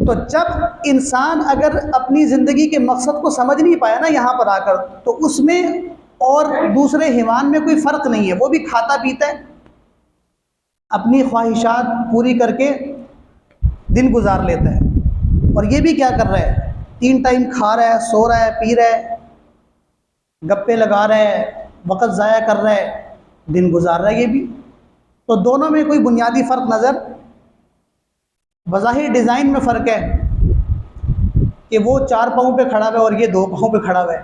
تو جب انسان اگر اپنی زندگی کے مقصد کو سمجھ نہیں پایا نا یہاں پر آ کر، تو اس میں اور دوسرے حیوان میں کوئی فرق نہیں ہے۔ وہ بھی کھاتا پیتا ہے، اپنی خواہشات پوری کر کے دن گزار لیتا ہے، اور یہ بھی کیا کر رہا ہے؟ 3 ٹائم کھا رہا ہے، سو رہا ہے، پی رہا ہے، گپے لگا رہا ہے، وقت ضائع کر رہا ہے، دن گزار رہا ہے یہ بھی۔ تو دونوں میں کوئی بنیادی فرق نظر، بظاہر ڈیزائن میں فرق ہے کہ وہ 4 پاؤں پہ کھڑا ہوا ہے اور یہ 2 پاؤں پہ کھڑا ہوا ہے،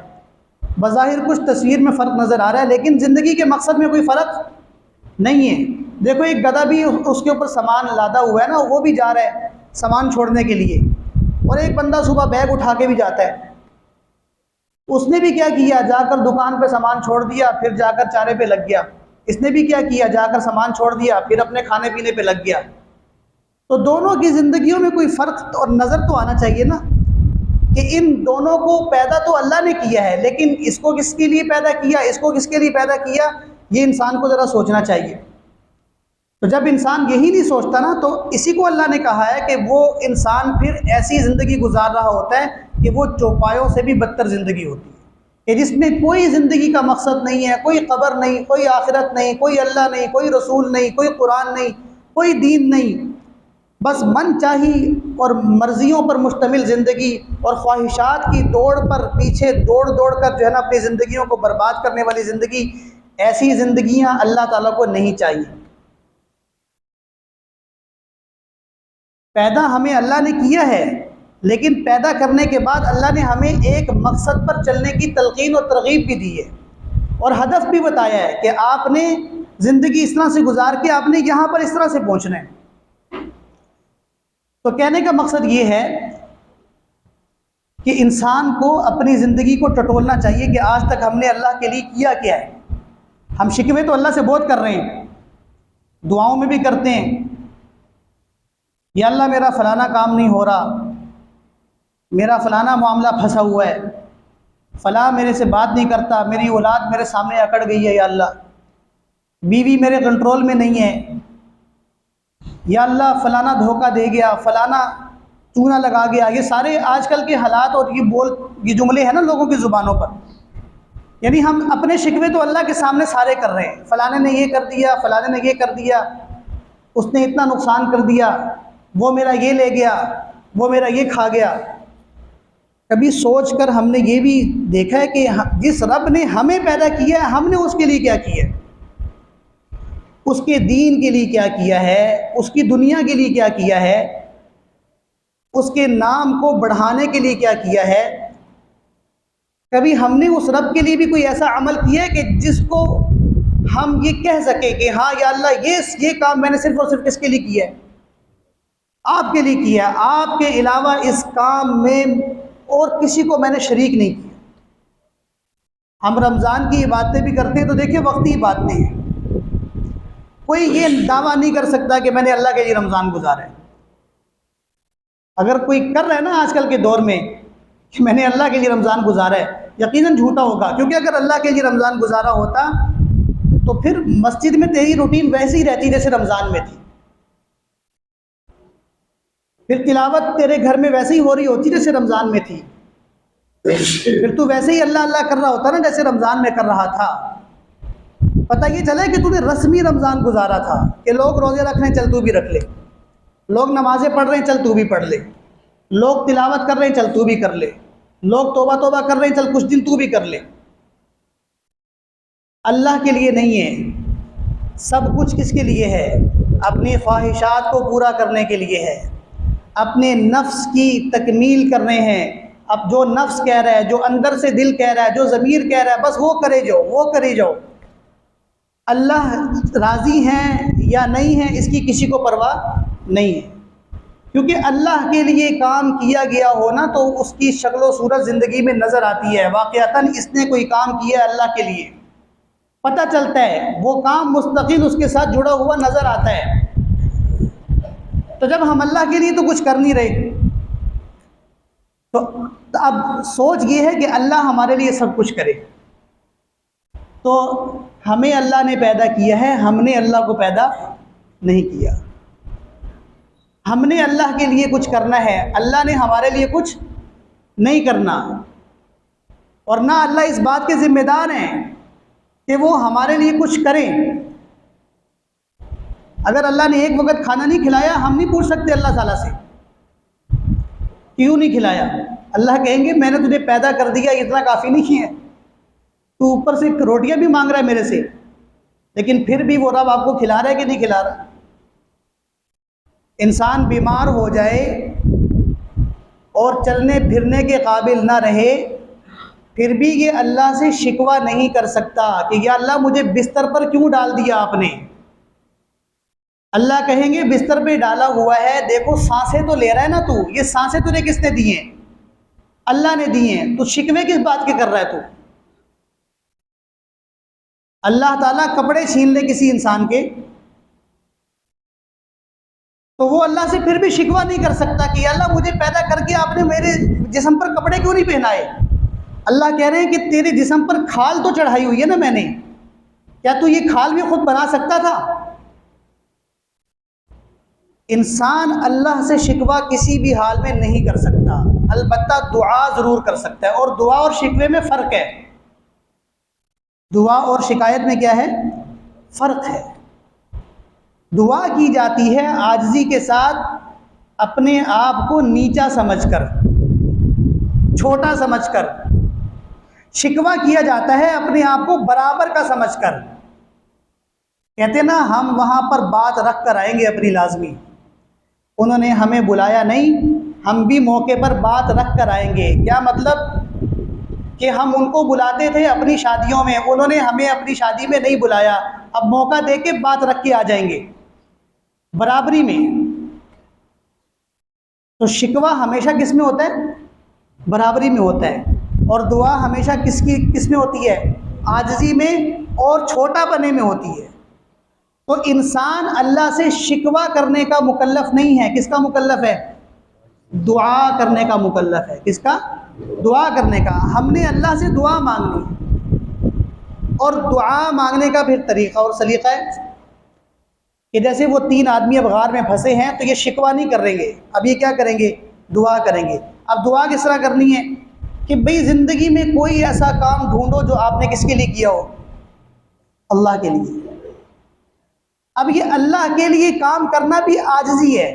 بظاہر کچھ تصویر میں فرق نظر آ رہا ہے، لیکن زندگی کے مقصد میں کوئی فرق نہیں ہے۔ دیکھو ایک گدھا بھی اس کے اوپر سامان لادا ہوا ہے نا، وہ بھی جا رہا ہے سامان چھوڑنے کے لیے، اور ایک بندہ صبح بیگ اٹھا کے بھی جاتا ہے۔ اس نے بھی کیا کیا؟ جا کر دکان پہ سامان چھوڑ دیا، پھر جا کر چارے پہ لگ گیا۔ اس نے بھی کیا کیا؟ جا کر سامان چھوڑ دیا، پھر اپنے کھانے پینے پہ لگ گیا۔ تو دونوں کی زندگیوں میں کوئی فرق اور نظر تو آنا چاہیے نا، کہ ان دونوں کو پیدا تو اللہ نے کیا ہے، لیکن اس کو کس کے لیے پیدا کیا، اس کو کس کے لیے پیدا کیا، یہ انسان کو ذرا سوچنا چاہیے۔ تو جب انسان یہی نہیں سوچتا نا، تو اسی کو اللہ نے کہا ہے کہ وہ انسان پھر ایسی زندگی گزار رہا ہوتا ہے کہ وہ چوپایوں سے بھی بدتر زندگی ہوتی ہے، کہ جس میں کوئی زندگی کا مقصد نہیں ہے، کوئی قبر نہیں، کوئی آخرت نہیں، کوئی اللہ نہیں، کوئی رسول نہیں، کوئی قرآن نہیں، کوئی دین نہیں، بس من چاہی اور مرضیوں پر مشتمل زندگی، اور خواہشات کی دوڑ پر پیچھے دوڑ دوڑ کر جو ہے نا اپنی زندگیوں کو برباد کرنے والی زندگی۔ ایسی زندگیاں اللہ تعالیٰ کو نہیں چاہیے۔ پیدا ہمیں اللہ نے کیا ہے، لیکن پیدا کرنے کے بعد اللہ نے ہمیں ایک مقصد پر چلنے کی تلقین اور ترغیب بھی دی ہے، اور ہدف بھی بتایا ہے کہ آپ نے زندگی اس طرح سے گزار کے آپ نے یہاں پر اس طرح سے پہنچنا ہے۔ تو کہنے کا مقصد یہ ہے کہ انسان کو اپنی زندگی کو ٹٹولنا چاہیے کہ آج تک ہم نے اللہ کے لیے کیا کیا ہے۔ ہم شکوے تو اللہ سے بہت کر رہے ہیں، دعاؤں میں بھی کرتے ہیں، یا اللہ میرا فلانا کام نہیں ہو رہا، میرا فلانا معاملہ پھنسا ہوا ہے، فلاں میرے سے بات نہیں کرتا، میری اولاد میرے سامنے اکڑ گئی ہے، یا اللہ بیوی میرے کنٹرول میں نہیں ہے، یا اللہ فلانا دھوکہ دے گیا، فلانا چونا لگا گیا۔ یہ سارے آج کل کے حالات اور یہ جملے ہیں نا لوگوں کی زبانوں پر، یعنی ہم اپنے شکوے تو اللہ کے سامنے سارے کر رہے ہیں، فلانے نے یہ کر دیا، فلانے نے یہ کر دیا، اس نے اتنا نقصان کر دیا، وہ میرا یہ لے گیا، وہ میرا یہ کھا گیا۔ کبھی سوچ کر ہم نے یہ بھی دیکھا ہے کہ جس رب نے ہمیں پیدا کیا ہے، ہم نے اس کے لیے کیا کیا ہے؟ اس کے دین کے لیے کیا کیا ہے؟ اس کی دنیا کے لیے کیا کیا ہے؟ اس کے نام کو بڑھانے کے لیے کیا کیا ہے؟ کبھی ہم نے اس رب کے لیے بھی کوئی ایسا عمل کیا ہے کہ جس کو ہم یہ کہہ سکیں کہ ہاں یا اللہ یہ کام میں نے صرف اور صرف کس کے لیے کیا ہے؟ آپ کے لیے کیا ہے، آپ کے علاوہ اس کام میں اور کسی کو میں نے شریک نہیں کیا۔ ہم رمضان کی عبادتیں بھی کرتے ہیں تو دیکھیں وقتی عبادتیں ہیں، کوئی یہ دعویٰ نہیں کر سکتا کہ میں نے اللہ کے لیے رمضان گزارا ہے۔ اگر کوئی کر رہا ہے نا آج کل کے دور میں کہ میں نے اللہ کے لیے رمضان گزارا ہے، یقیناً جھوٹا ہوگا، کیونکہ اگر اللہ کے لیے رمضان گزارا ہوتا تو پھر مسجد میں تیری روٹین ویسی ہی رہتی جیسے رمضان میں تھی، پھر تلاوت تیرے گھر میں ویسے ہی ہو رہی ہوتی جیسے رمضان میں تھی، پھر تو ویسے ہی اللہ اللہ کر رہا ہوتا نا جیسے رمضان میں کر رہا تھا۔ پتہ یہ چلا کہ تو نے رسمی رمضان گزارا تھا، کہ لوگ روزے رکھ رہے ہیں چل تو بھی رکھ لے، لوگ نمازیں پڑھ رہے ہیں چل تو بھی پڑھ لے، لوگ تلاوت کر رہے ہیں چل تو بھی کر لے، لوگ توبہ توبہ کر رہے ہیں چل کچھ دن تو بھی کر لے۔ اللہ کے لیے نہیں ہے، سب کچھ کس کے لیے ہے؟ اپنی خواہشات کو پورا کرنے کے لیے ہے، اپنے نفس کی تکمیل کرنے ہیں۔ اب جو نفس کہہ رہا ہے، جو اندر سے دل کہہ رہا ہے، جو ضمیر کہہ رہا ہے، بس وہ کرے جاؤ، وہ کرے جاؤ۔ اللہ راضی ہیں یا نہیں ہیں اس کی کسی کو پرواہ نہیں ہے، کیونکہ اللہ کے لیے کام کیا گیا ہو نا تو اس کی شکل و صورت زندگی میں نظر آتی ہے، واقعتاً اس نے کوئی کام کیا ہے اللہ کے لیے، پتہ چلتا ہے، وہ کام مستقل اس کے ساتھ جڑا ہوا نظر آتا ہے۔ تو جب ہم اللہ کے لیے تو کچھ کر نہیں رہے، تو اب سوچ یہ ہے کہ اللہ ہمارے لیے سب کچھ کرے۔ تو ہمیں اللہ نے پیدا کیا ہے، ہم نے اللہ کو پیدا نہیں کیا۔ ہم نے اللہ کے لیے کچھ کرنا ہے، اللہ نے ہمارے لیے کچھ نہیں کرنا، اور نہ اللہ اس بات کے ذمہ دار ہیں کہ وہ ہمارے لیے کچھ کریں۔ اگر اللہ نے ایک وقت کھانا نہیں کھلایا، ہم نہیں پوچھ سکتے اللہ تعالیٰ سے کیوں نہیں کھلایا۔ اللہ کہیں گے میں نے تجھے پیدا کر دیا، اتنا کافی نہیں ہے، تو اوپر سے روٹیاں بھی مانگ رہا ہے میرے سے، لیکن پھر بھی وہ رب آپ کو کھلا رہا ہے کہ نہیں کھلا رہا۔ انسان بیمار ہو جائے اور چلنے پھرنے کے قابل نہ رہے، پھر بھی یہ اللہ سے شکوہ نہیں کر سکتا کہ یا اللہ مجھے بستر پر کیوں ڈال دیا آپ نے۔ اللہ کہیں گے بستر پہ ڈالا ہوا ہے، دیکھو سانسیں تو لے رہا ہے نا تو، یہ سانسیں تجھے کس نے دی ہیں؟ اللہ نے دی ہیں، تو شکوے کس بات کے کر رہا ہے تو؟ اللہ تعالیٰ کپڑے چھین لے کسی انسان کے تو وہ اللہ سے پھر بھی شکوہ نہیں کر سکتا کہ یا اللہ مجھے پیدا کر کے آپ نے میرے جسم پر کپڑے کیوں نہیں پہنائے۔ اللہ کہہ رہے ہیں کہ تیرے جسم پر کھال تو چڑھائی ہوئی ہے نا میں نے، کیا تو یہ کھال بھی خود بنا سکتا تھا؟ انسان اللہ سے شکوہ کسی بھی حال میں نہیں کر سکتا، البتہ دعا ضرور کر سکتا ہے، اور دعا اور شکوے میں فرق ہے۔ دعا اور شکایت میں کیا ہے؟ فرق ہے۔ دعا کی جاتی ہے عاجزی کے ساتھ، اپنے آپ کو نیچا سمجھ کر، چھوٹا سمجھ کر۔ شکوہ کیا جاتا ہے اپنے آپ کو برابر کا سمجھ کر۔ کہتے ہیں نا ہم وہاں پر بات رکھ کر آئیں گے اپنی لازمی، انہوں نے ہمیں بلایا نہیں، ہم بھی موقع پر بات رکھ کر آئیں گے۔ کیا مطلب؟ کہ ہم ان کو بلاتے تھے اپنی شادیوں میں، انہوں نے ہمیں اپنی شادی میں نہیں بلایا، اب موقع دے کے بات رکھ کے آ جائیں گے برابری میں۔ تو شکوہ ہمیشہ کس میں ہوتا ہے؟ برابری میں ہوتا ہے، اور دعا ہمیشہ کس میں ہوتی ہے؟ عاجزی میں اور چھوٹا پنے میں ہوتی ہے۔ تو انسان اللہ سے شکوہ کرنے کا مکلف نہیں ہے، کس کا مکلف ہے؟ دعا کرنے کا مکلف ہے۔ کس کا؟ دعا کرنے کا۔ ہم نے اللہ سے دعا مانگنی، اور دعا مانگنے کا پھر طریقہ اور سلیقہ ہے کہ جیسے وہ 3 آدمی اب غار میں پھنسے ہیں، تو یہ شکوہ نہیں کریں گے، اب یہ کیا کریں گے؟ دعا کریں گے۔ اب دعا کس طرح کرنی ہے کہ بھئی زندگی میں کوئی ایسا کام ڈھونڈو جو آپ نے کس کے لیے کیا ہو؟ اللہ کے لیے۔ اب یہ اللہ کے لیے کام کرنا بھی عاجزی ہے،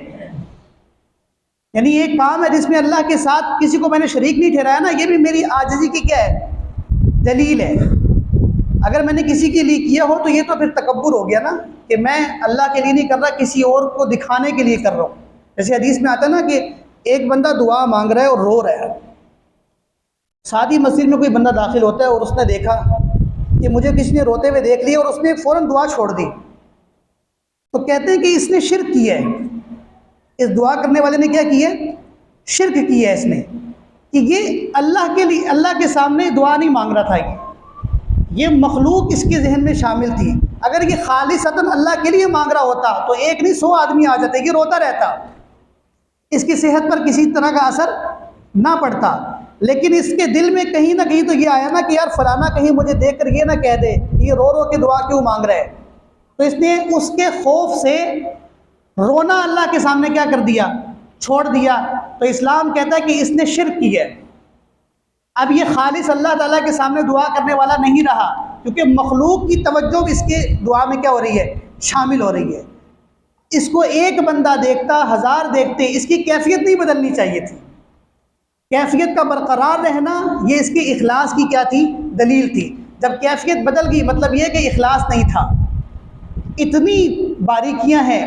یعنی ایک کام ہے جس میں اللہ کے ساتھ کسی کو میں نے شریک نہیں ٹھہرایا نا، یہ بھی میری عاجزی کی کیا ہے؟ دلیل ہے۔ اگر میں نے کسی کے لیے کیا ہو تو یہ تو پھر تکبر ہو گیا نا، کہ میں اللہ کے لیے نہیں کر رہا، کسی اور کو دکھانے کے لیے کر رہا ہوں۔ جیسے حدیث میں آتا ہے نا کہ ایک بندہ دعا مانگ رہا ہے اور رو رہا ہے، شادی مسجد میں کوئی بندہ داخل ہوتا ہے اور اس نے دیکھا کہ مجھے کسی نے روتے ہوئے دیکھ لیا، اور اس نے فوراً دعا چھوڑ دی، تو کہتے ہیں کہ اس نے شرک کیا ہے، اس دعا کرنے والے نے کیا کیا ہے؟ شرک کیا ہے اس نے، کہ یہ اللہ کے لیے، اللہ کے سامنے دعا نہیں مانگ رہا تھا، یہ مخلوق اس کے ذہن میں شامل تھی۔ اگر یہ خالصتاً اللہ کے لیے مانگ رہا ہوتا تو ایک نہیں 100 آدمی آ جاتے، یہ روتا رہتا، اس کی صحت پر کسی طرح کا اثر نہ پڑتا، لیکن اس کے دل میں کہیں نہ کہیں تو یہ آیا نا کہ یار فلانا کہیں مجھے دیکھ کر یہ نہ کہہ دے یہ رو رو کے دعا کیوں مانگ رہا ہے، تو اس نے اس کے خوف سے رونا اللہ کے سامنے کیا کر دیا؟ چھوڑ دیا۔ تو اسلام کہتا ہے کہ اس نے شرک کیا ہے، اب یہ خالص اللہ تعالیٰ کے سامنے دعا کرنے والا نہیں رہا، کیونکہ مخلوق کی توجہ اس کے دعا میں کیا ہو رہی ہے؟ شامل ہو رہی ہے۔ اس کو ایک بندہ دیکھتا، 1000 دیکھتے، اس کی کیفیت نہیں بدلنی چاہیے تھی، کیفیت کا برقرار رہنا یہ اس کے اخلاص کی کیا تھی؟ دلیل تھی۔ جب کیفیت بدل گئی مطلب یہ کہ اخلاص نہیں تھا۔ اتنی باریکیاں ہیں،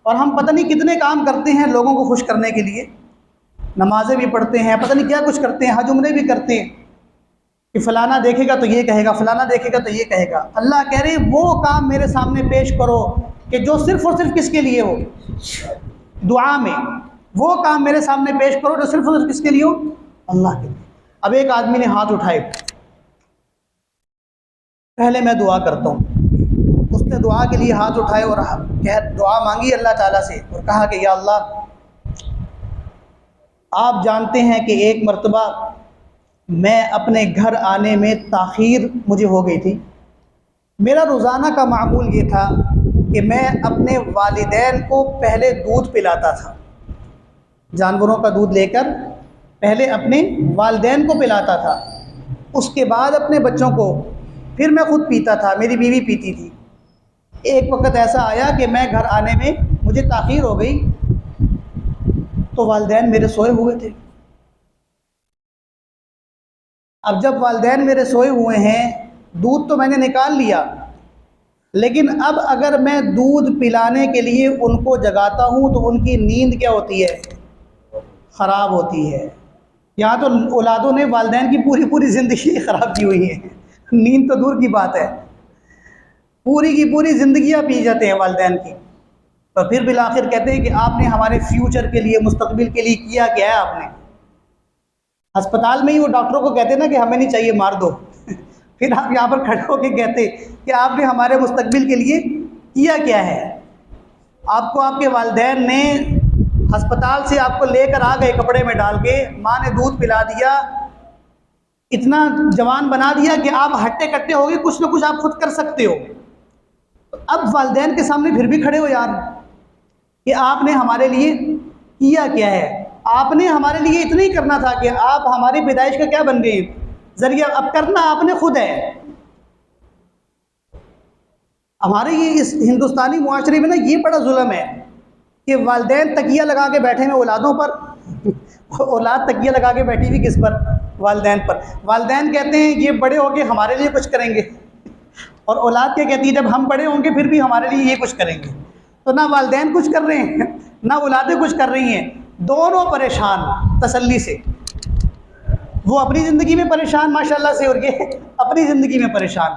اور ہم پتہ نہیں کتنے کام کرتے ہیں لوگوں کو خوش کرنے کے لیے، نمازیں بھی پڑھتے ہیں، پتہ نہیں کیا کچھ کرتے ہیں، حج عمرے بھی کرتے ہیں کہ فلانا دیکھے گا تو یہ کہے گا، فلانا دیکھے گا تو یہ کہے گا۔ اللہ کہہ رہے ہیں وہ کام میرے سامنے پیش کرو کہ جو صرف اور صرف کس کے لیے ہو؟ دعا میں وہ کام میرے سامنے پیش کرو جو صرف اور صرف کس کے لیے ہو؟ اللہ کے لیے۔ اب ایک آدمی نے ہاتھ اٹھائے، پہلے میں دعا کرتا ہوں، اس نے دعا کے لیے ہاتھ اٹھائے اور دعا مانگی اللہ تعالیٰ سے، اور کہا کہ یا اللہ آپ جانتے ہیں کہ ایک مرتبہ میں اپنے گھر آنے میں تاخیر مجھے ہو گئی تھی، میرا روزانہ کا معمول یہ تھا کہ میں اپنے والدین کو پہلے دودھ پلاتا تھا، جانوروں کا دودھ لے کر پہلے اپنے والدین کو پلاتا تھا، اس کے بعد اپنے بچوں کو، پھر میں خود پیتا تھا، میری بیوی پیتی تھی۔ ایک وقت ایسا آیا کہ میں گھر آنے میں مجھے تاخیر ہو گئی تو والدین میرے سوئے ہوئے تھے۔ اب جب والدین میرے سوئے ہوئے ہیں، دودھ تو میں نے نکال لیا، لیکن اب اگر میں دودھ پلانے کے لیے ان کو جگاتا ہوں تو ان کی نیند کیا ہوتی ہے؟ خراب ہوتی ہے۔ یہاں تو اولادوں نے والدین کی پوری پوری زندگی خراب کی ہوئی ہے، نیند تو دور کی بات ہے، پوری کی پوری زندگیاں پی جاتے ہیں والدین کی۔ تو پھر بالآخر کہتے ہیں کہ آپ نے ہمارے فیوچر کے لیے، مستقبل کے لیے کیا کیا ہے آپ نے؟ ہسپتال میں ہی وہ ڈاکٹروں کو کہتے ہیں نا کہ ہمیں نہیں چاہیے، مار دو، پھر آپ یہاں پر کھڑے ہو کے کہتے کہ آپ نے ہمارے مستقبل کے لیے کیا کیا ہے؟ آپ کو آپ کے والدین نے ہسپتال سے آپ کو لے کر آ گئے کپڑے میں ڈال کے، ماں نے دودھ پلا دیا، اتنا جوان بنا دیا کہ آپ ہٹے کٹے ہو گئے، کچھ نہ کچھ آپ خود کر سکتے ہو۔ اب والدین کے سامنے پھر بھی کھڑے ہو یار کہ آپ نے ہمارے لیے کیا کیا ہے؟ آپ نے ہمارے لیے اتنا ہی کرنا تھا کہ آپ ہماری پیدائش کا کیا بن گئے؟ ذریعہ۔ اب کرنا آپ نے خود ہے۔ ہمارے یہ اس ہندوستانی معاشرے میں نا یہ بڑا ظلم ہے کہ والدین تکیہ لگا کے بیٹھے ہوئے اولادوں پر، اولاد تکیہ لگا کے بیٹھی ہوئی کس پر؟ والدین پر۔ والدین کہتے ہیں یہ بڑے ہو کے ہمارے لیے کچھ کریں گے، اور اولاد کیا کہتی ہے جب ہم بڑے ہوں گے پھر بھی ہمارے لیے یہ کچھ کریں گے۔ تو نہ والدین کچھ کر رہے ہیں نہ اولادیں کچھ کر رہی ہیں، دونوں پریشان تسلی سے۔ وہ اپنی زندگی میں پریشان ماشاءاللہ سے، اور یہ اپنی زندگی میں پریشان۔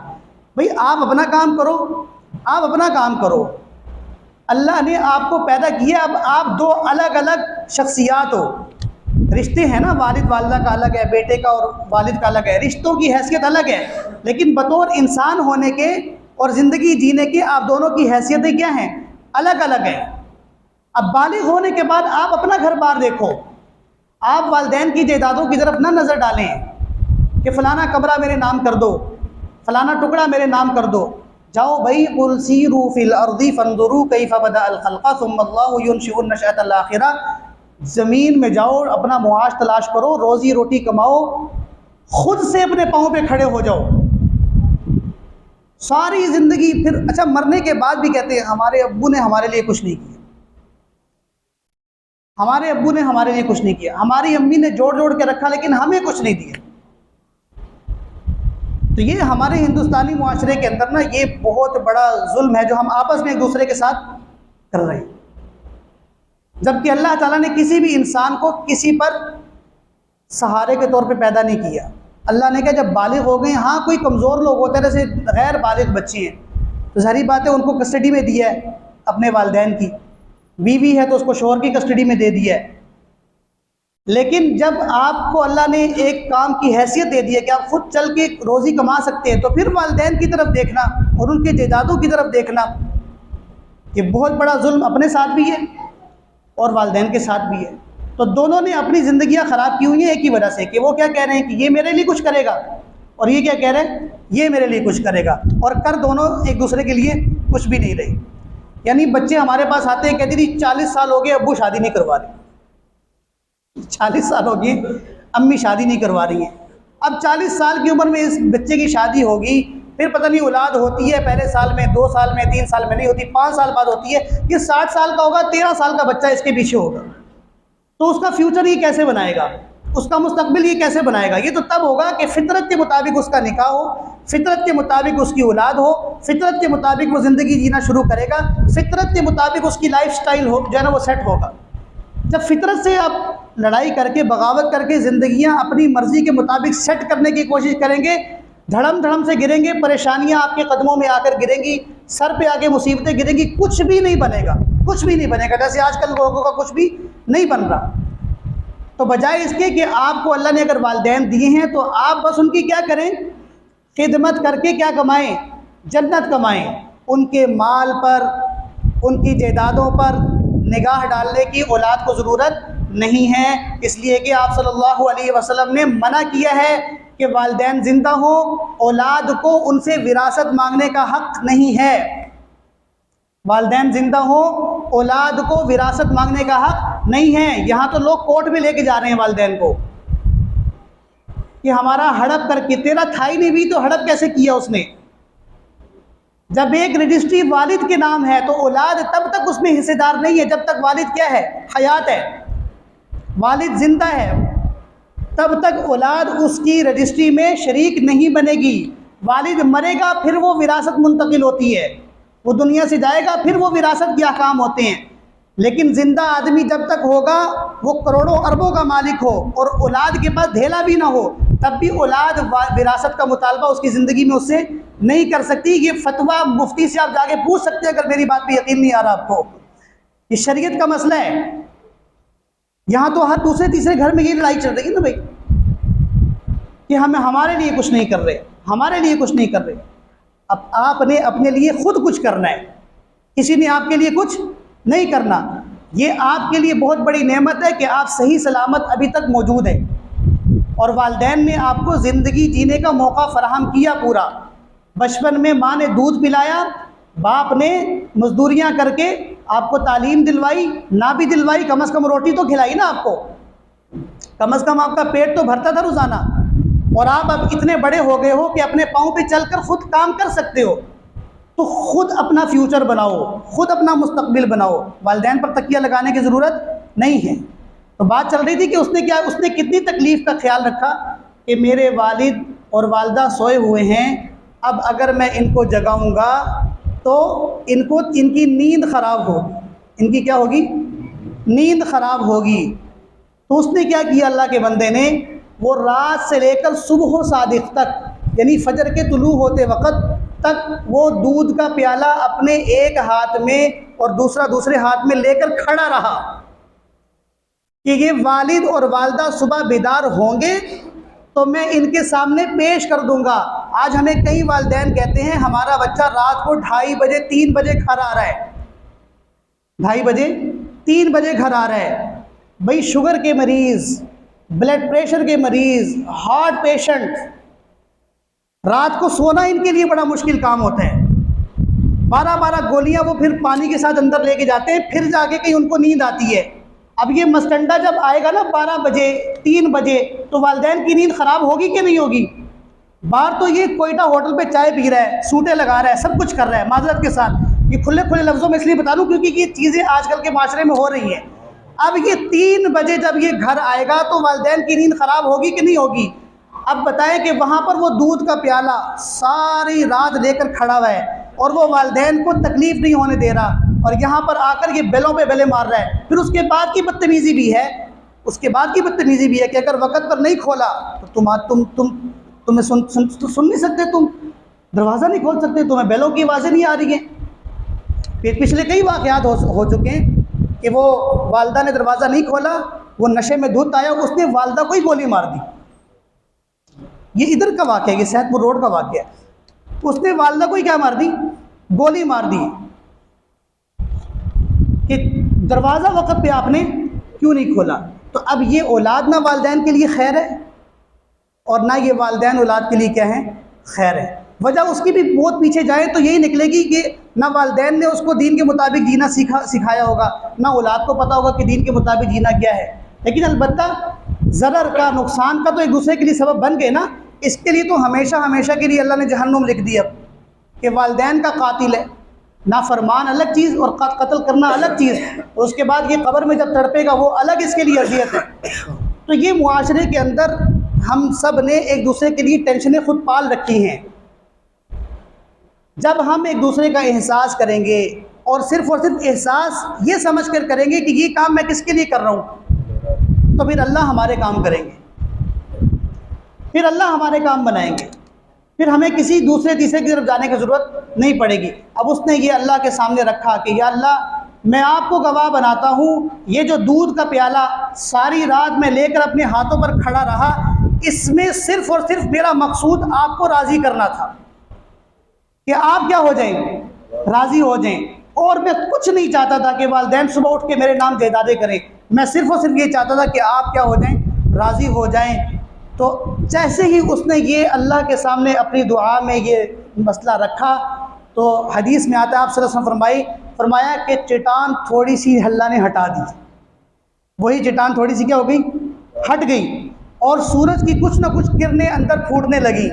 بھئی آپ اپنا کام کرو، آپ اپنا کام کرو۔ اللہ نے آپ کو پیدا کیا، اب آپ دو الگ الگ شخصیات ہو۔ رشتے ہیں نا، والد والدہ کا الگ ہے، بیٹے کا اور والد کا الگ ہے، رشتوں کی حیثیت الگ ہے، لیکن بطور انسان ہونے کے اور زندگی جینے کے آپ دونوں کی حیثیتیں کیا ہیں؟ الگ الگ ہیں۔ اب بالغ ہونے کے بعد آپ اپنا گھر بار دیکھو، آپ والدین کی جائیدادوں کی طرف نہ نظر ڈالیں کہ فلانا کمرہ میرے نام کر دو، فلانا ٹکڑا میرے نام کر دو۔ جاؤ بھائی، قل سیروا فی الارض فانظروا کیف بدأ الخلق ثم اللہ ینشئ النشأۃ الآخرہ۔ زمین میں جاؤ، اپنا معاش تلاش کرو، روزی روٹی کماؤ، خود سے اپنے پاؤں پہ کھڑے ہو جاؤ۔ ساری زندگی پھر اچھا مرنے کے بعد بھی کہتے ہیں ہمارے ابو نے ہمارے لیے کچھ نہیں کیا، ہمارے ابو نے ہمارے لیے کچھ نہیں کیا، ہماری امی نے جوڑ جوڑ کے رکھا لیکن ہمیں کچھ نہیں دیا۔ تو یہ ہمارے ہندوستانی معاشرے کے اندر نا یہ بہت بڑا ظلم ہے جو ہم آپس میں ایک دوسرے کے ساتھ کر رہے ہیں، جبکہ اللہ تعالیٰ نے کسی بھی انسان کو کسی پر سہارے کے طور پہ پیدا نہیں کیا۔ اللہ نے کہا جب بالغ ہو گئے، ہاں کوئی کمزور لوگ ہوتے ہیں جیسے غیر بالغ بچے ہیں تو ظاہری بات ہے ان کو کسٹڈی میں دیا ہے اپنے والدین کی، بیوی ہے تو اس کو شوہر کی کسٹڈی میں دے دیا ہے۔ لیکن جب آپ کو اللہ نے ایک کام کی حیثیت دے دی ہے کہ آپ خود چل کے روزی کما سکتے ہیں، تو پھر والدین کی طرف دیکھنا اور ان کے جائیدادوں کی طرف دیکھنا یہ بہت بڑا ظلم اپنے ساتھ بھی ہے اور والدین کے ساتھ بھی ہے۔ تو دونوں نے اپنی زندگیاں خراب کی ہوئی ہیں ایک ہی وجہ سے کہ وہ کیا کہہ رہے ہیں کہ یہ میرے لیے کچھ کرے گا، اور یہ کیا کہہ رہے ہیں یہ میرے لیے کچھ کرے گا، اور کر دونوں ایک دوسرے کے لیے کچھ بھی نہیں رہی۔ یعنی بچے ہمارے پاس آتے ہیں کہتے ہیں 40 سال ہو گئے ابو شادی نہیں کروا رہے، 40 سال ہو گئی امی شادی نہیں کروا رہی ہیں۔ اب 40 سال کی عمر میں اس بچے کی شادی ہوگی، پھر پتہ نہیں اولاد ہوتی ہے پہلے سال میں، 2 سال میں، 3 سال میں نہیں ہوتی، 5 سال بعد ہوتی ہے۔ یہ 60 سال کا ہوگا، 13 سال کا بچہ اس کے پیچھے ہوگا، تو اس کا فیوچر یہ کیسے بنائے گا؟ اس کا مستقبل یہ کیسے بنائے گا؟ یہ تو تب ہوگا کہ فطرت کے مطابق اس کا نکاح ہو، فطرت کے مطابق اس کی اولاد ہو، فطرت کے مطابق وہ زندگی جینا شروع کرے گا، فطرت کے مطابق اس کی لائف سٹائل ہو جو ہے نا وہ سیٹ ہوگا۔ جب فطرت سے آپ لڑائی کر کے، بغاوت کر کے زندگیاں اپنی مرضی کے مطابق سیٹ کرنے کی کوشش کریں گے، دھڑم دھڑم سے گریں گے، پریشانیاں آپ کے قدموں میں آ کر گریں گی، سر پہ آ کے مصیبتیں گریں گی، کچھ بھی نہیں بنے گا، کچھ بھی نہیں بنے گا، جیسے آج کل لوگوں کا کچھ بھی نہیں بن رہا۔ تو بجائے اس کے کہ آپ کو اللہ نے اگر والدین دیے ہیں تو آپ بس ان کی کیا کریں؟ خدمت کر کے کیا کمائیں؟ جنت کمائیں۔ ان کے مال پر، ان کی جائیدادوں پر نگاہ ڈالنے کی اولاد کو ضرورت نہیں ہے، اس لیے کہ آپ صلی اللہ علیہ وسلم نے منع کیا ہے کہ والدین زندہ ہوں، اولاد کو ان سے وراثت مانگنے کا حق نہیں ہے۔ والدین زندہ ہوں اولاد کو وراثت مانگنے کا حق نہیں ہے۔ یہاں تو لوگ کورٹ میں لے کے جا رہے ہیں والدین کو کہ ہمارا ہڑپ کر کے، تیرا تھا ہی نہیں بھی تو ہڑپ کیسے کیا اس نے؟ جب ایک رجسٹری والد کے نام ہے تو اولاد تب تک اس میں حصے دار نہیں ہے جب تک والد کیا ہے؟ حیات ہے۔ والد زندہ ہے تب تک اولاد اس کی رجسٹری میں شریک نہیں بنے گی۔ والد مرے گا پھر وہ وراثت منتقل ہوتی ہے، وہ دنیا سے جائے گا پھر وہ وراثت کے احکام ہوتے ہیں۔ لیکن زندہ آدمی جب تک ہوگا وہ کروڑوں اربوں کا مالک ہو اور اولاد کے پاس دھیلا بھی نہ ہو تب بھی اولاد وراثت کا مطالبہ اس کی زندگی میں اس سے نہیں کر سکتی۔ یہ فتویٰ مفتی سے آپ جا کے پوچھ سکتے ہیں اگر میری بات پہ یقین نہیں آ رہا آپ کو۔ یہ شریعت کا مسئلہ ہے۔ یہاں تو ہر دوسرے تیسرے گھر میں یہ لڑائی چل رہی ہے نا بھائی کہ ہمارے لیے کچھ نہیں کر رہے، ہمارے لیے کچھ نہیں کر رہے۔ اب آپ نے اپنے لیے خود کچھ کرنا ہے، کسی نے آپ کے لیے کچھ نہیں کرنا۔ یہ آپ کے لیے بہت بڑی نعمت ہے کہ آپ صحیح سلامت ابھی تک موجود ہیں اور والدین نے آپ کو زندگی جینے کا موقع فراہم کیا پورا۔ بچپن میں ماں نے دودھ پلایا، باپ نے مزدوریاں کر کے آپ کو تعلیم دلوائی، نہ بھی دلوائی کم از کم روٹی تو کھلائی نا آپ کو، کم از کم آپ کا پیٹ تو بھرتا تھا روزانہ۔ اور آپ اب اتنے بڑے ہو گئے ہو کہ اپنے پاؤں پہ چل کر خود کام کر سکتے ہو، تو خود اپنا فیوچر بناؤ، خود اپنا مستقبل بناؤ، والدین پر تکیہ لگانے کی ضرورت نہیں ہے۔ تو بات چل رہی تھی کہ اس نے کتنی تکلیف کا خیال رکھا کہ میرے والد اور والدہ سوئے ہوئے ہیں، اب اگر میں ان کو جگاؤں گا تو ان کی نیند خراب ہوگی، ان کی کیا ہوگی؟ نیند خراب ہوگی۔ تو اس نے کیا کیا اللہ کے بندے نے؟ وہ رات سے لے کر صبح و صادق تک یعنی فجر کے طلوع ہوتے وقت تک وہ دودھ کا پیالہ اپنے ایک ہاتھ میں اور دوسرے ہاتھ میں لے کر کھڑا رہا کہ یہ والد اور والدہ صبح بیدار ہوں گے تو میں ان کے سامنے پیش کر دوں گا۔ آج ہمیں کئی والدین کہتے ہیں ہمارا بچہ رات کو 2:30 بجے 3 بجے گھر آ رہا ہے، 2:30 بجے 3 بجے گھر آ رہا ہے۔ بھئی شوگر کے مریض، بلڈ پریشر کے مریض، ہارٹ پیشنٹ، رات کو سونا ان کے لیے بڑا مشکل کام ہوتا ہے۔ 12 گولیاں وہ پھر پانی کے ساتھ اندر لے کے جاتے ہیں، پھر جا کے کہیں ان کو نیند آتی ہے۔ اب یہ مسٹنڈا جب آئے گا نا 12 بجے 3 بجے تو والدین کی نیند خراب ہوگی کہ نہیں ہوگی؟ باہر تو یہ کوئٹہ ہوٹل پہ چائے پی رہا ہے، سوٹیں لگا رہا ہے، سب کچھ کر رہا ہے معذرت کے ساتھ، یہ کھلے لفظوں میں اس لیے بتا دوں کیونکہ یہ چیزیں آج کل کے معاشرے میں ہو رہی ہیں۔ اب یہ 3 بجے جب یہ گھر آئے گا تو والدین کی نیند خراب ہوگی کہ نہیں ہوگی؟ اب بتائیں کہ وہاں پر وہ دودھ کا پیالہ ساری رات لے کر کھڑا ہوا ہے اور وہ والدین کو تکلیف نہیں ہونے دے رہا، اور یہاں پر آ کر یہ بیلوں پہ بیلے مار رہا ہے۔ پھر اس کے بعد کی بدتمیزی بھی ہے، کہ اگر وقت پر نہیں کھولا تو تمہیں سن نہیں سکتے، تم دروازہ نہیں کھول سکتے، تمہیں بیلوں کی آوازیں نہیں آ رہی ہیں۔ پچھلے کئی واقعات ہو چکے ہیں کہ وہ والدہ نے دروازہ نہیں کھولا، وہ نشے میں دھت آیا، اس نے والدہ کو ہی گولی مار دی۔ یہ ادھر کا واقعہ ہے، یہ صحت پور روڈ کا واقعہ ہے۔ اس نے والدہ کو ہی کیا مار دی؟ گولی مار دی کہ دروازہ وقت پہ آپ نے کیوں نہیں کھولا۔ تو اب یہ اولاد نہ والدین کے لیے خیر ہے اور نہ یہ والدین اولاد کے لیے کیا ہے؟ خیر ہے۔ وجہ اس کی بھی بہت پیچھے جائیں تو یہی نکلے گی کہ نہ والدین نے اس کو دین کے مطابق جینا سکھایا ہوگا، نہ اولاد کو پتہ ہوگا کہ دین کے مطابق جینا کیا ہے۔ لیکن البتہ ضرر کا، نقصان کا تو ایک دوسرے کے لیے سبب بن گئے نا۔ اس کے لیے تو ہمیشہ کے لیے اللہ نے جہنم لکھ دی اب کہ والدین کا قاتل ہے، نافرمان الگ چیز اور قتل کرنا الگ چیز، اور اس کے بعد یہ قبر میں جب تڑپے گا وہ الگ اس کے لیے اذیت ہے۔ تو یہ معاشرے کے اندر ہم سب نے ایک دوسرے کے لیے ٹینشنیں خود پال رکھی ہیں۔ جب ہم ایک دوسرے کا احساس کریں گے اور صرف احساس یہ سمجھ کر کریں گے کہ یہ کام میں کس کے لیے کر رہا ہوں، تو پھر اللہ ہمارے کام کریں گے، پھر اللہ ہمارے کام بنائیں گے، پھر ہمیں کسی دوسرے تیسرے کی طرف جانے کی ضرورت نہیں پڑے گی۔ اب اس نے یہ اللہ کے سامنے رکھا کہ یا اللہ میں آپ کو گواہ بناتا ہوں، یہ جو دودھ کا پیالہ ساری رات میں لے کر اپنے ہاتھوں پر کھڑا رہا، اس میں صرف اور صرف میرا مقصود آپ کو راضی کرنا تھا کہ آپ کیا ہو جائیں؟ راضی ہو جائیں، اور میں کچھ نہیں چاہتا تھا کہ والدین صبح اٹھ کے میرے نام جائیدادیں کریں، میں صرف اور صرف یہ چاہتا تھا کہ آپ کیا ہو جائیں؟ راضی ہو جائیں۔ تو جیسے ہی اس نے یہ اللہ کے سامنے اپنی دعا میں یہ مسئلہ رکھا تو حدیث میں آتا ہے آپ صلی اللہ علیہ وسلم فرمایا کہ چٹان تھوڑی سی اللہ نے ہٹا دی، وہی چٹان تھوڑی سی کیا ہو گئی؟ ہٹ گئی، اور سورج کی کچھ نہ کچھ کرنیں اندر پھوٹنے لگی،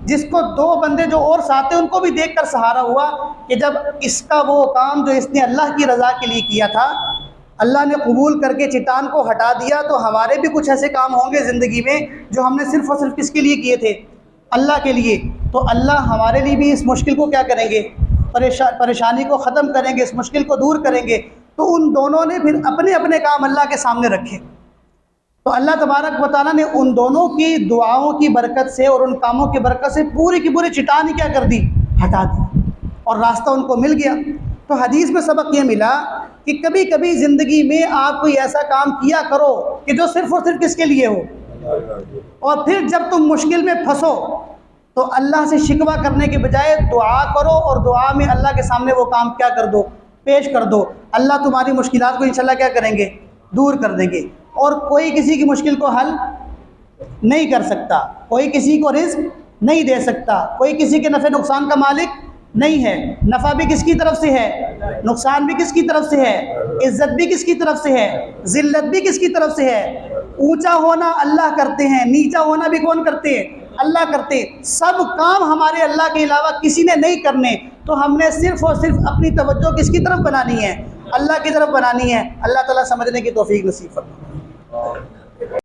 جس کو دو بندے جو اور ساتھ تھے ان کو بھی دیکھ کر سہارا ہوا کہ جب اس کا وہ کام جو اس نے اللہ کی رضا کے لیے کیا تھا اللہ نے قبول کر کے چٹان کو ہٹا دیا، تو ہمارے بھی کچھ ایسے کام ہوں گے زندگی میں جو ہم نے صرف اور صرف کس کے لیے کیے تھے؟ اللہ کے لیے، تو اللہ ہمارے لیے بھی اس مشکل کو کیا کریں گے؟ پریشانی کو ختم کریں گے، اس مشکل کو دور کریں گے۔ تو ان دونوں نے پھر اپنے اپنے کام اللہ کے سامنے رکھے، تو اللہ تبارک و تعالیٰ نے ان دونوں کی دعاؤں کی برکت سے اور ان کاموں کی برکت سے پوری کی پوری چٹان ہی کیا کر دی؟ ہٹا دی، اور راستہ ان کو مل گیا۔ تو حدیث میں سبق یہ ملا کہ کبھی کبھی زندگی میں آپ کوئی ایسا کام کیا کرو کہ جو صرف اور صرف کس کے لیے ہو، اور پھر جب تم مشکل میں پھنسو تو اللہ سے شکوہ کرنے کے بجائے دعا کرو، اور دعا میں اللہ کے سامنے وہ کام کیا کر دو؟ پیش کر دو۔ اللہ تمہاری مشکلات کو انشاءاللہ کیا کریں گے؟ دور کر دیں گے۔ اور کوئی کسی کی مشکل کو حل نہیں کر سکتا، کوئی کسی کو رزق نہیں دے سکتا، کوئی کسی کے نفع نقصان کا مالک نہیں ہے۔ نفع بھی کس کی طرف سے ہے، نقصان بھی کس کی طرف سے ہے، عزت بھی کس کی طرف سے ہے، ذلت بھی کس کی طرف سے ہے۔ اونچا ہونا اللہ کرتے ہیں، نیچا ہونا بھی کون کرتے ہیں؟ اللہ کرتے ہیں۔ سب کام ہمارے اللہ کے علاوہ کسی نے نہیں کرنے، تو ہم نے صرف اور صرف اپنی توجہ کس کی طرف بنانی ہے؟ اللہ کی طرف بنانی ہے۔ اللہ تعالیٰ سمجھنے کی توفیق نصیب فرمائے۔